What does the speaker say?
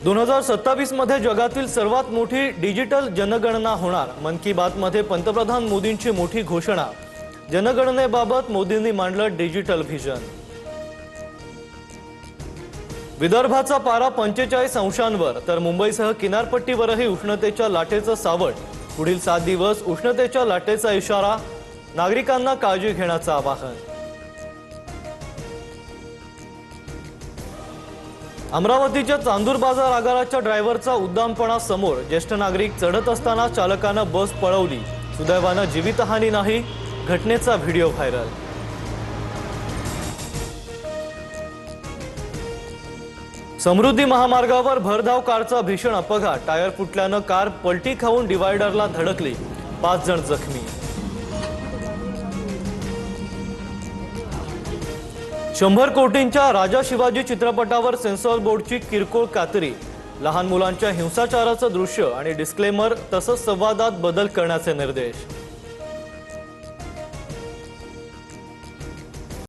2027 मध्ये जगातील सर्वात मोठी डिजिटल जनगणना होणार। मन की बात मध्ये पंतप्रधान मोदींची मोठी घोषणा। जनगणनेबाबत मोदींनी मांडलं डिजिटल व्हिजन। विदर्भाचा पारा 45 अंशांवर तर मुंबईसह किनारपट्टीवरही उष्णतेच्या लाटेचं सावट। पुढील 7 दिवस उष्णतेच्या लाटेचा इशारा। नागरिकांना काळजी घेण्याचं आवाहन। अमरावतीच्या चांदूर बाजार आगाराच्या ड्रायव्हरचा उद्दामपणा समोर। ज्येष्ठ नागरिक चढत असताना चालकानं बस पळवली। सुदैवानं जीवितहानी नाही। घटनेचा व्हिडिओ व्हायरल। समृद्धी महामार्गावर भरधाव कारचा भीषण अपघात। टायर फुटल्यानं कार पलटी खाऊन डिवायडरला धडकली। 5 जण जखमी। 100 कोटींच्या राजा शिवाजी चित्रपटावर सेन्सॉर बोर्डची किरकोळ कात्री। लहान मुलांच्या हिंसाचाराचं दृश्य आणि डिस्क्लेमर तसंच संवादात बदल करण्याचे निर्देश।